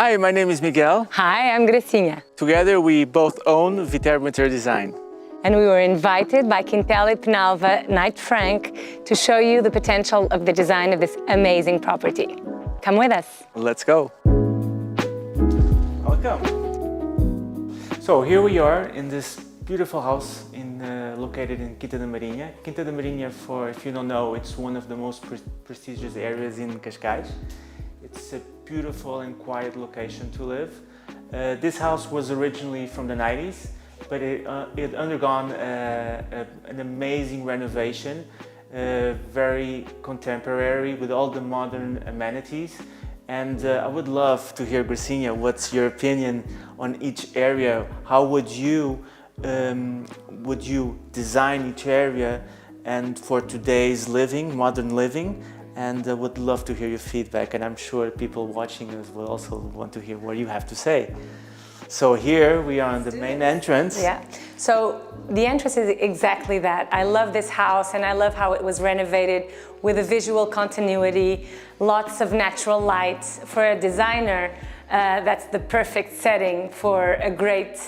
Hi, my name is Miguel. Hi, I'm Gracinha. Together we both own Viterbo Interior Design. And we were invited by Quinta da Knight Frank to show you the potential of the design of this amazing property. Come with us. Let's go. Welcome. So here we are in this beautiful house located in Quinta da Marinha. Quinta da Marinha, if you don't know, it's one of the most prestigious areas in Cascais. It's a beautiful and quiet location to live. This house was originally from the 90s, but it undergone an amazing renovation, very contemporary with all the modern amenities. And I would love to hear, Gracinha, what's your opinion on each area? How would you design each area and for today's living, modern living? And I would love to hear your feedback, and I'm sure people watching us will also want to hear what you have to say. So here we are on the main entrance. Yeah, so the entrance is exactly that. I love this house and I love how it was renovated with a visual continuity, lots of natural light. For a designer, that's the perfect setting for a great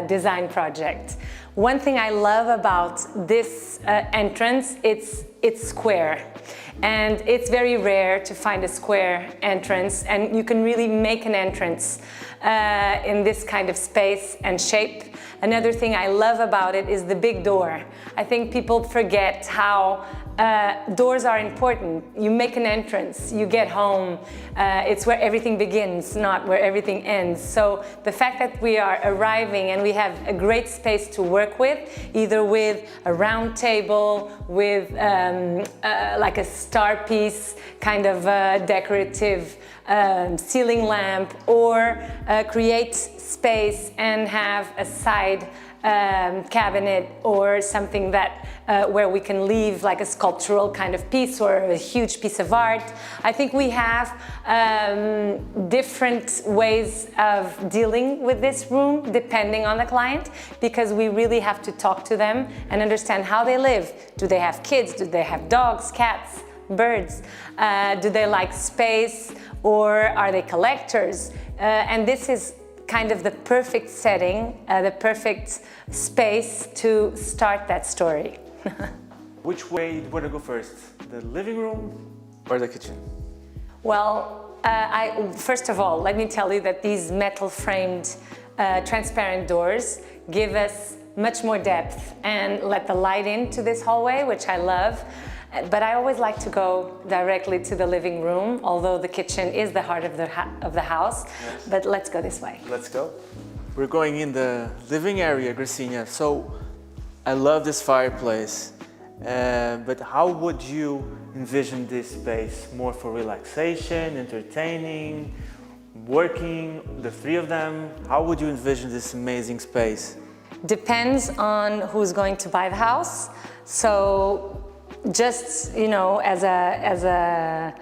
design project. One thing I love about this entrance, it's square. And it's very rare to find a square entrance, and you can really make an entrance in this kind of space and shape. Another thing I love about it is the big door. I think people forget how doors are important. You make an entrance, you get home, it's where everything begins, not where everything ends. So the fact that we are arriving and we have a great space to work with, either with a round table, with like a star piece, kind of decorative ceiling lamp, or create space and have a side cabinet or something that where we can leave like a sculptural kind of piece or a huge piece of art. I think we have different ways of dealing with this room depending on the client, because we really have to talk to them and understand how they live. Do they have kids? Do they have dogs, cats, birds? Do they like space, or are they collectors? And this is kind of the perfect setting, the perfect space to start that story. Which way do you want to go first? The living room or the kitchen? Well, first of all, let me tell you that these metal framed transparent doors give us much more depth and let the light into this hallway, which I love. But I always like to go directly to the living room, although the kitchen is the heart of the house. Yes. But let's go this way. Let's go. We're going in the living area, Gracinha. So I love this fireplace, but how would you envision this space? More for relaxation, entertaining, working, the three of them? How would you envision this amazing space? Depends on who's going to buy the house. So just, you know, as a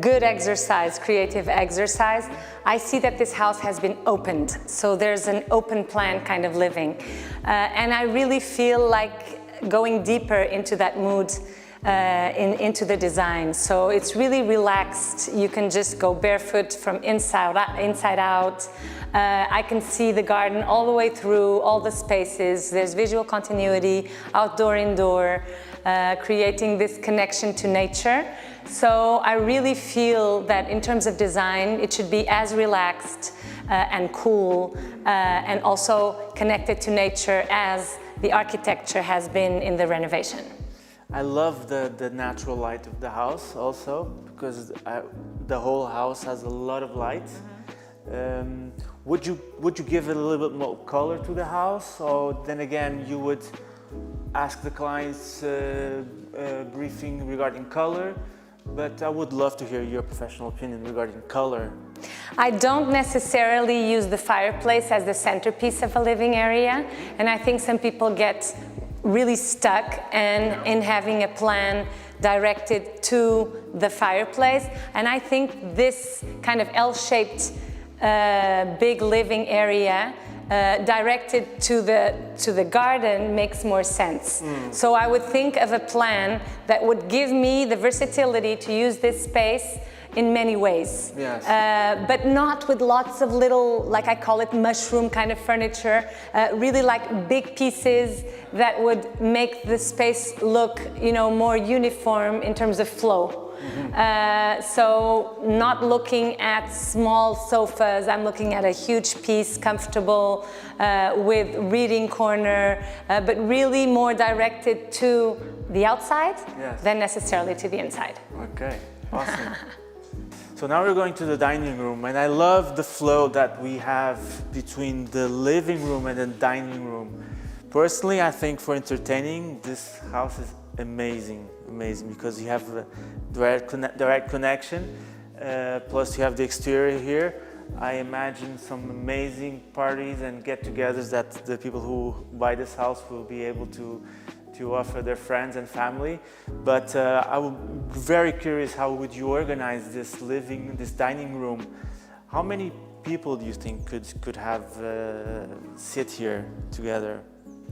good exercise, creative exercise, I see that this house has been opened. So there's an open plan kind of living. And I really feel like going deeper into that mood, into the design. So it's really relaxed. You can just go barefoot from inside out. I can see the garden all the way through, all the spaces. There's visual continuity, outdoor, indoor, creating this connection to nature. So I really feel that in terms of design, it should be as relaxed and cool and also connected to nature as the architecture has been in the renovation. I love the natural light of the house also, because the whole house has a lot of light. Would you give it a little bit more color to the house, or then again you would ask the clients briefing regarding color? But I would love to hear your professional opinion regarding color. I don't necessarily use the fireplace as the centerpiece of a living area, and I think some people get really stuck in having a plan directed to the fireplace. And I think this kind of L-shaped big living area directed to the garden makes more sense. So I would think of a plan that would give me the versatility to use this space in many ways. Yes. But not with lots of little, like I call it, mushroom kind of furniture. Really like big pieces that would make the space look, more uniform in terms of flow. So not looking at small sofas, I'm looking at a huge piece, comfortable, with reading corner, but really more directed to the outside than necessarily to the inside. Okay, awesome. So now we're going to the dining room, and I love the flow that we have between the living room and the dining room. Personally, I think for entertaining, this house is amazing because you have a direct connection, plus you have the exterior here. I imagine some amazing parties and get-togethers that the people who buy this house will be able to offer their friends and family. But I'm very curious, how would you organize this dining room? How many people do you think could have sit here together?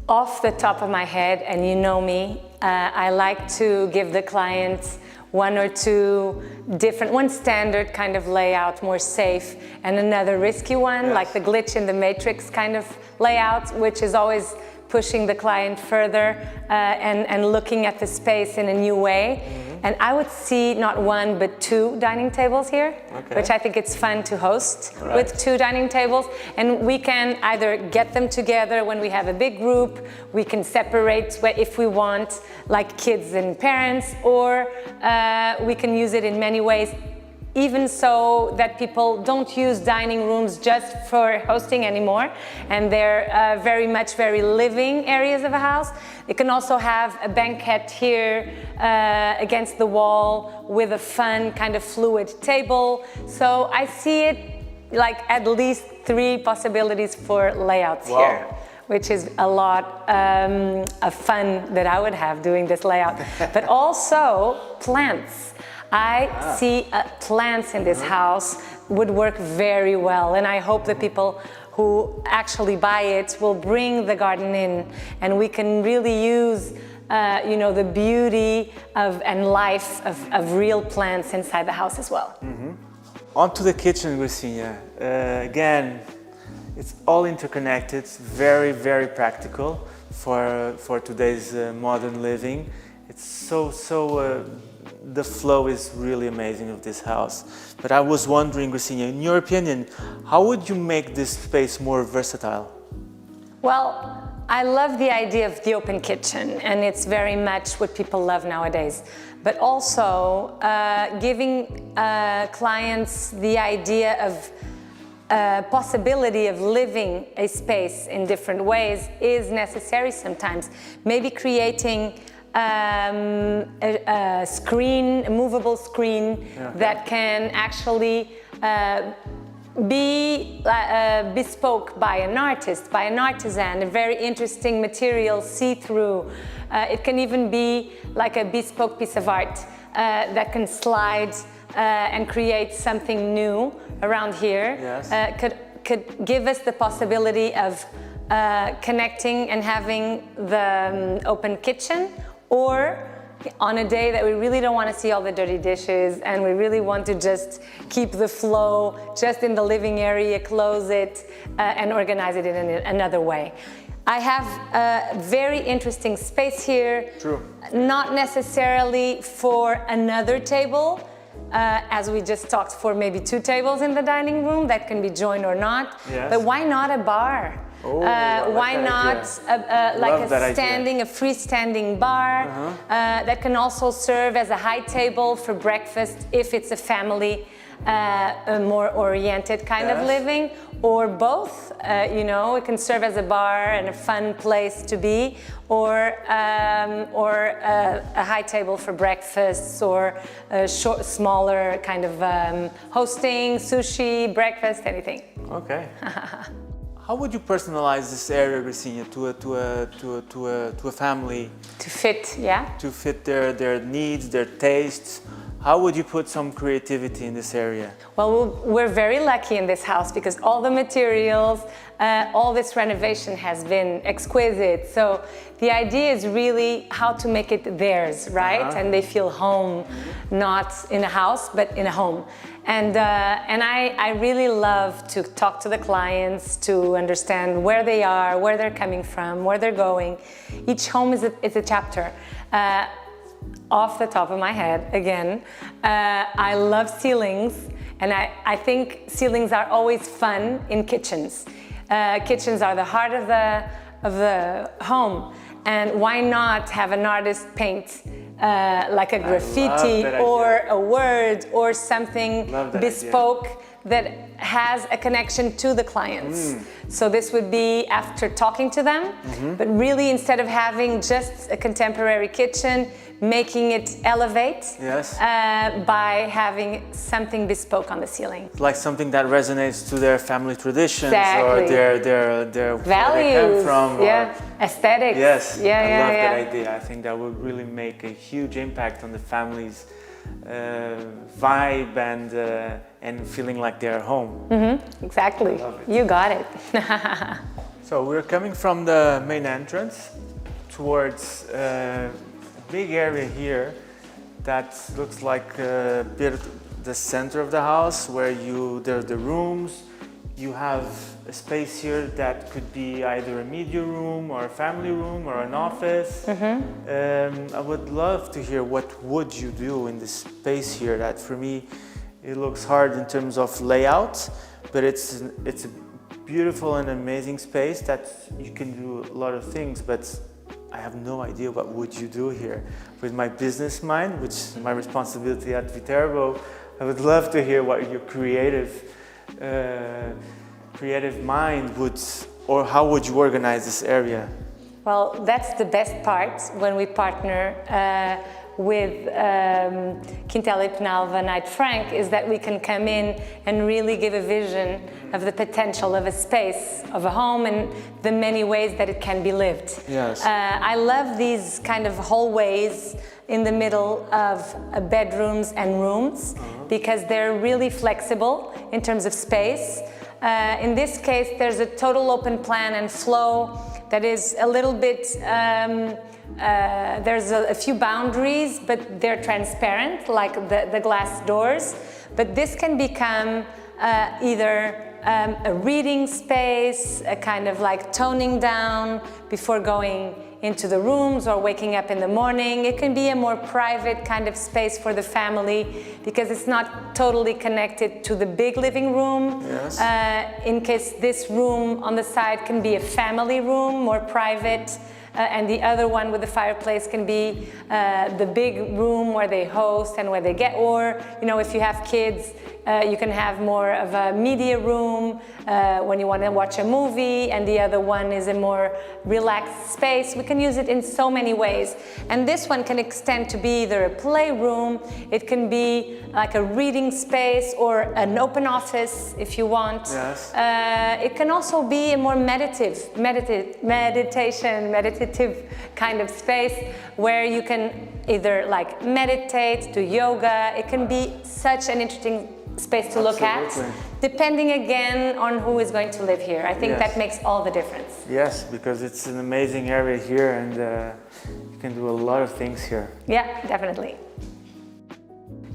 Off the top of my head, and you know me, I like to give the client one or two different, one standard kind of layout, more safe, and another risky one, like the glitch in the matrix kind of layout, which is always pushing the client further and looking at the space in a new way. And I would see not one, but two dining tables here, which I think it's fun to host with two dining tables. And we can either get them together when we have a big group, we can separate if we want, like kids and parents, or we can use it in many ways, even so that people don't use dining rooms just for hosting anymore, and they're very living areas of a house. It can also have a banquette here against the wall with a fun kind of fluid table. So I see it like at least 3 possibilities for layouts here, which is a lot of fun that I would have doing this layout. But also plants. I see plants in this house would work very well, and I hope the people who actually buy it will bring the garden in, and we can really use the beauty and life of real plants inside the house as well. On to the kitchen, Gracinha. Again, it's all interconnected. It's very practical for today's modern living. It's so the flow is really amazing of this house. But I was wondering, Gracinha, in your opinion, how would you make this space more versatile? Well, I love the idea of the open kitchen, and it's very much what people love nowadays. But also giving clients the idea of possibility of living a space in different ways is necessary sometimes. Maybe creating a screen, a movable screen that can actually be bespoke by an artist, by an artisan, a very interesting material, see-through. It can even be like a bespoke piece of art that can slide and create something new around here. Could give us the possibility of connecting and having the open kitchen, or on a day that we really don't want to see all the dirty dishes and we really want to just keep the flow just in the living area, close it and organize it in another way. I have a very interesting space here. True. Not necessarily for another table, as we just talked, for maybe 2 tables in the dining room that can be joined or not. But why not a bar? Why not a freestanding bar that can also serve as a high table for breakfast if it's a family, a more oriented kind of living, or both. It can serve as a bar and a fun place to be, or a high table for breakfasts, or a smaller kind of hosting, sushi, breakfast, anything. Okay. How would you personalize this area, Gracinha, to a family? To fit, To fit their needs, their tastes. How would you put some creativity in this area? Well, we're very lucky in this house because all the materials, all this renovation has been exquisite. So the idea is really how to make it theirs, right? And they feel home, not in a house, but in a home. And I really love to talk to the clients to understand where they are, where they're coming from, where they're going. Each home is a chapter. Off the top of my head, again, I love ceilings, and I think ceilings are always fun in kitchens. Kitchens are the heart of the home, and why not have an artist paint like a graffiti or a word or something bespoke that has a connection to the clients. So this would be after talking to them, but really instead of having just a contemporary kitchen, making it elevate by having something bespoke on the ceiling. Like something that resonates to their family traditions Exactly. or their Values, where they come from. Or, aesthetics. yes, I love yeah. that idea. I think that would really make a huge impact on the family's vibe and feeling like they're home. Exactly. I love it. You got it. So we're coming from the main entrance towards a big area here that looks like a bit the center of the house where there are the rooms. You have a space here that could be either a media room or a family room or an office. I would love to hear what would you do in this space here that for me it looks hard in terms of layout, but it's a beautiful and amazing space that you can do a lot of things, but I have no idea what would you do here. With my business mind, which is my responsibility at Viterbo, I would love to hear what your creative mind would, or how would you organize this area? Well, that's the best part when we partner with Quinta da Marinha Frank, is that we can come in and really give a vision of the potential of a space, of a home, and the many ways that it can be lived. Yes. I love these kind of hallways in the middle of bedrooms and rooms because they're really flexible in terms of space. In this case, there's a total open plan and flow that is a little bit, there's a few boundaries, but they're transparent, like the glass doors. But this can become either a reading space, a kind of like toning down before going into the rooms or waking up in the morning. It can be a more private kind of space for the family because it's not totally connected to the big living room. Yes. In case this room on the side can be a family room, more private, and the other one with the fireplace can be the big room where they host and where they get, or if you have kids, you can have more of a media room when you want to watch a movie, and the other one is a more relaxed space. We can use it in so many ways, and this one can extend to be either a playroom, it can be like a reading space or an open office if you want. Yes. It can also be a more meditative kind of space where you can either like meditate, do yoga. It can be such an interesting space to look at, depending again on who is going to live here. I think that makes all the difference. Yes, because it's an amazing area here and you can do a lot of things here. Yeah, definitely.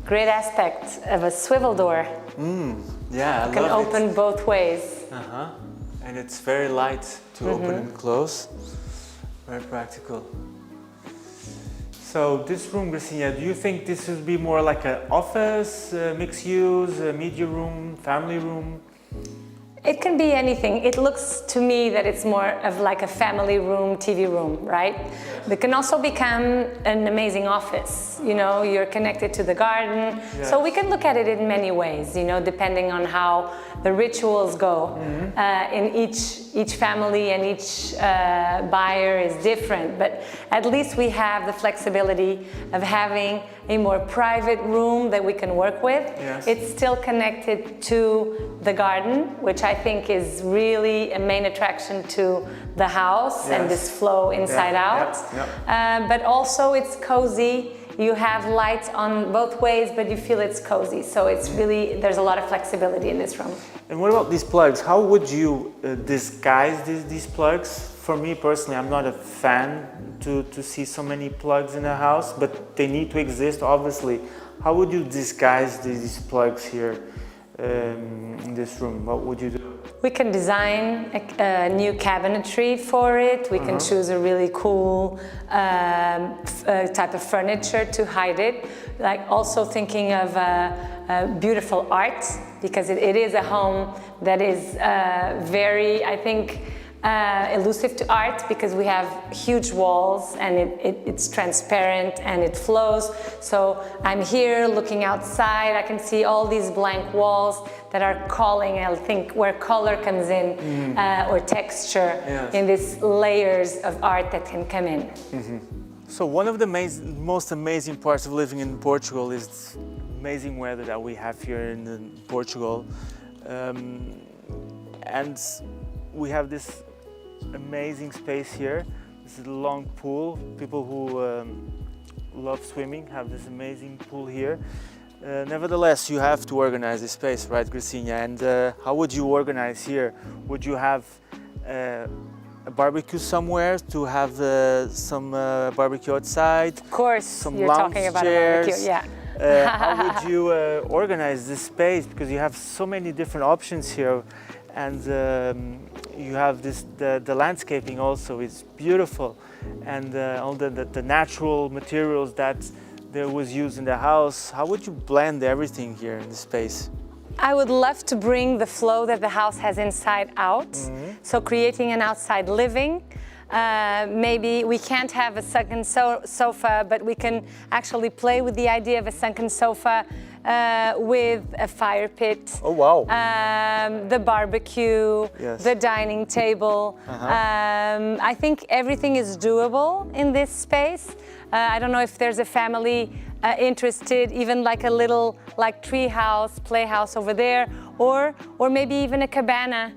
Great aspect of a swivel door. Yeah, I You can love open both ways. And it's very light to open and close. Very practical. So this room, Gracinha, do you think this would be more like an office, mixed use, a media room, family room? It can be anything. It looks to me that it's more of like a family room, TV room, right? It can also become an amazing office. You're connected to the garden. Yes. So we can look at it in many ways, depending on how the rituals go. In each family and each buyer is different, but at least we have the flexibility of having a more private room that we can work with. Yes. It's still connected to the garden, which I think is really a main attraction to the house and this flow inside out. Yep. But also it's cozy You have lights on both ways, but you feel it's cozy. So it's really, there's a lot of flexibility in this room. And what about these plugs? How would you disguise these plugs? For me personally, I'm not a fan to see so many plugs in a house, but they need to exist, obviously. How would you disguise these plugs here in this room? What would you do? We can design a new cabinetry for it. We can choose a really cool type of furniture to hide it. Like also thinking of beautiful art, because it is a home that is very, I think, elusive to art, because we have huge walls and it's transparent and it flows. So I'm here looking outside, I can see all these blank walls that are calling, I think, where color comes in, or texture, in these layers of art that can come in. So one of the most amazing parts of living in Portugal is this amazing weather that we have here in Portugal. And we have this amazing space here. This is a long pool. People who love swimming have this amazing pool here. Nevertheless, you have to organize this space, right, Gracinha? And how would you organize here? Would you have a barbecue somewhere to have some barbecue outside? Of course, some you're lounge talking about chairs. a barbecue, yeah. How would you organize this space? Because you have so many different options here, and you have the landscaping also is beautiful, and all the natural materials that there was used in the house. How would you blend everything here in the space? I would love to bring the flow that the house has inside out. So creating an outside living. Maybe we can't have a sunken sofa, but we can actually play with the idea of a sunken sofa with a fire pit. Oh wow! The barbecue, yes. The dining table. I think everything is doable in this space. I don't know if there's a family interested, even like a little tree house, playhouse over there, or maybe even a cabana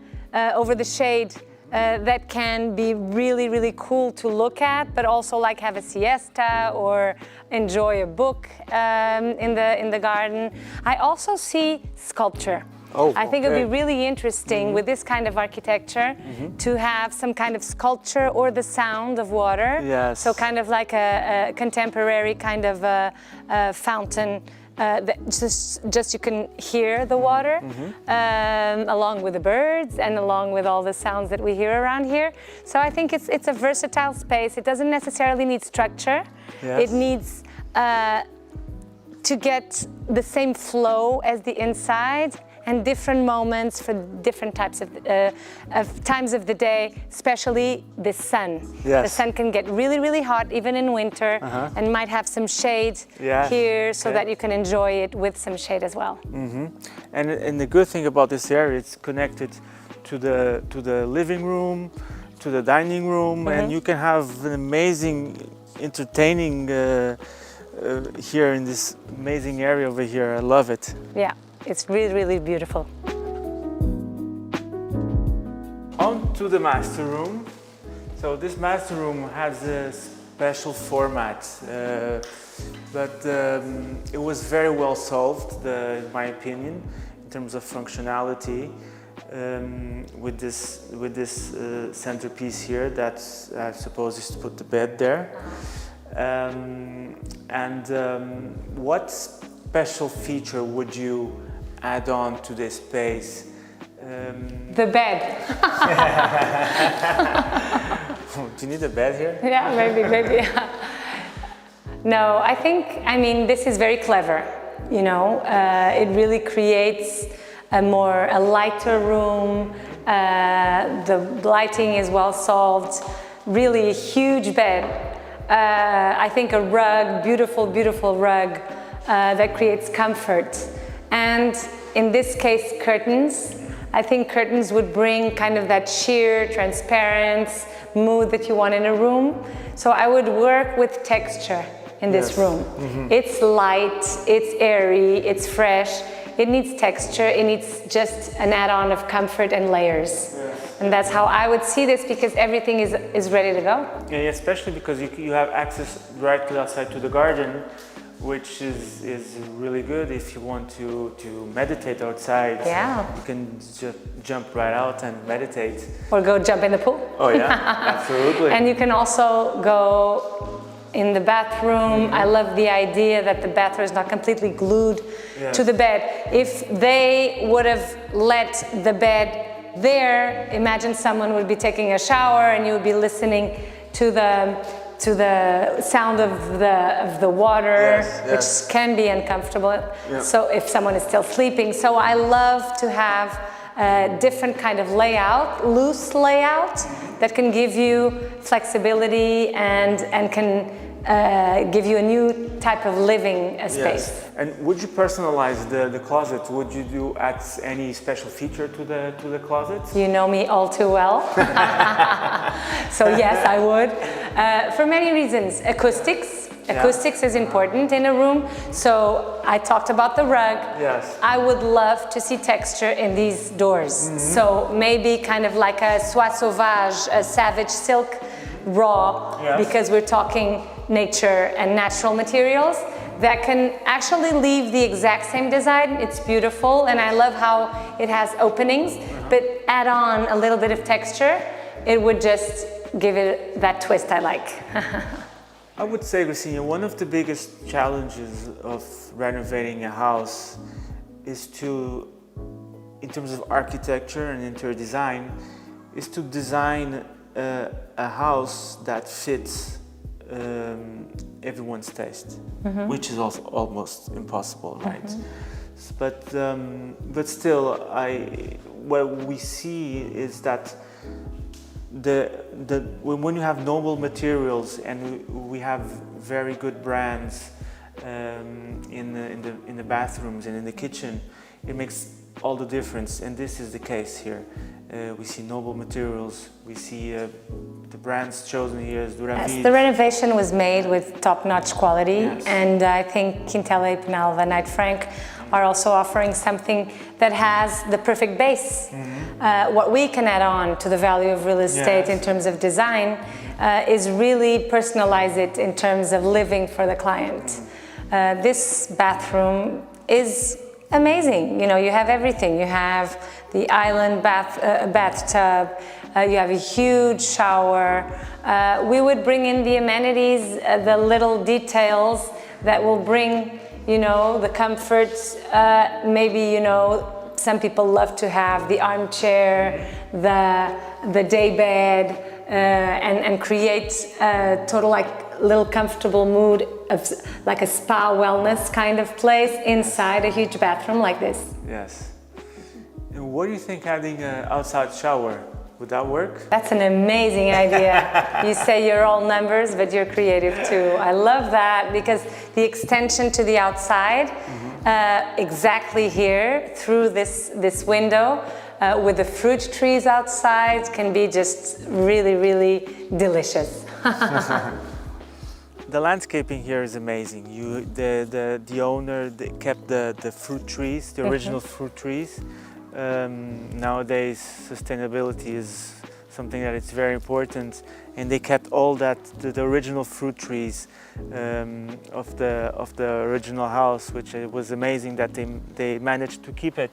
over the shade. That can be really, really cool to look at, but also like have a siesta or enjoy a book in the garden. I also see sculpture. Oh, I think it would be really interesting with this kind of architecture to have some kind of sculpture or the sound of water. Yes. So kind of like a contemporary kind of fountain. That just you can hear the water along with the birds and along with all the sounds that we hear around here. So I think it's a versatile space. It doesn't necessarily need structure. Yes. It needs to get the same flow as the inside, and different moments for different types of times of the day, especially the sun. Yes. The sun can get really, really hot even in winter, and might have some shade here so that you can enjoy it with some shade as well. And the good thing about this area, it's connected to the living room, to the dining room, and you can have an amazing entertaining here in this amazing area over here. I love it. Yeah. It's really, really beautiful. On to the master room. So this master room has a special format, but it was very well solved, in my opinion, in terms of functionality. With this centerpiece here, that I suppose is to put the bed there. What special feature would you add on to this space? The bed. Do you need a bed here? Yeah, maybe. No, I mean, this is very clever, you know. It really creates a lighter room. The lighting is well solved. Really a huge bed. I think a rug, beautiful rug that creates comfort. And in this case, curtains. I think curtains would bring kind of that sheer, transparent mood that you want in a room. So I would work with texture in this room. It's light, it's airy, it's fresh. It needs texture, it needs just an add-on of comfort and layers. And that's how I would see this, because everything is ready to go. Yeah, especially because you have access directly outside to the garden, which is really good if you want to meditate outside. Yeah. You can just jump right out and meditate. Or go jump in the pool. Oh yeah, absolutely. And you can also go in the bathroom. I love the idea that the bathroom is not completely glued to the bed. If they would have let the bed there, imagine someone would be taking a shower and you would be listening to the sound of the water, which can be uncomfortable. So if someone is still sleeping. So I love to have a different kind of layout, loose layout, that can give you flexibility and can give you a new type of living space. Yes. And would you personalize the closet? Would you add any special feature to the closet? You know me all too well. So yes, I would. For many reasons. Acoustics is important in a room. So I talked about the rug. Yes. I would love to see texture in these doors. So maybe kind of like a soie sauvage, a savage silk raw, because we're talking nature and natural materials that can actually leave the exact same design. It's beautiful, and I love how it has openings, but add on a little bit of texture, it would just give it that twist I like. I would say, Gracinha, one of the biggest challenges of renovating a house is to, in terms of architecture and interior design, is to design a house that fits everyone's taste, which is also almost impossible, right? But still, what we see is that when you have noble materials and we have very good brands in the bathrooms and in the kitchen, it makes all the difference, and this is the case here. We see noble materials, we see the brands chosen here as Duravid. Yes, the renovation was made with top-notch quality, and I think Quinta da Marinha, Knight Frank are also offering something that has the perfect base. What we can add on to the value of real estate in terms of design is really personalize it in terms of living for the client. This bathroom is amazing. You know, you have everything. You have the island bathtub, you have a huge shower. We would bring in the amenities, the little details that will bring, you know, the comforts. Maybe, you know, some people love to have the armchair, the day bed, and create a total like little comfortable mood of like a spa wellness kind of place inside a huge bathroom like this. Yes. And what do you think adding an outside shower? Would that work? That's an amazing idea. You say you're all numbers, but you're creative too. I love that, because the extension to the outside, exactly here through this window, with the fruit trees outside, can be just really, really delicious. The landscaping here is amazing. The owner kept the fruit trees, the original fruit trees. Nowadays, sustainability is something that is very important, and they kept all that the original fruit trees of the original house, which was amazing that they managed to keep it.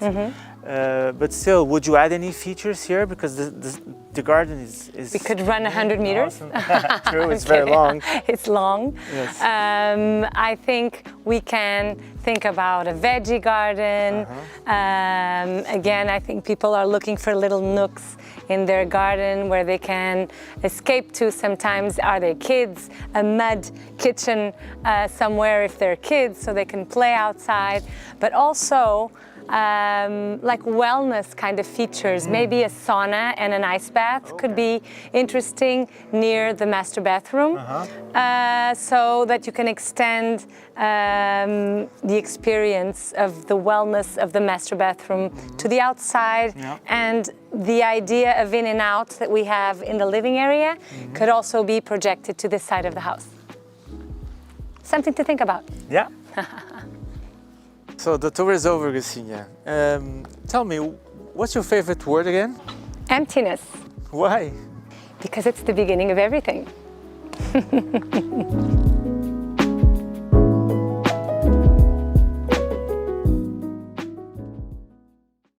But still, would you add any features here, because the garden is we could run 100 meters. Awesome. True, it's very long. It's long. Yes. I think we can think about a veggie garden. Again, I think people are looking for little nooks in their garden where they can escape to. Sometimes are they kids, a mud kitchen somewhere if they're kids, so they can play outside, but also like wellness kind of features. Maybe a sauna and an ice bath could be interesting near the master bathroom, so that you can extend the experience of the wellness of the master bathroom to the outside, and the idea of in and out that we have in the living area could also be projected to this side of the house. Something to think about. Yeah. So the tour is over, Gracinha. Tell me, what's your favorite word again? Emptiness, Why? because it's the beginning of everything.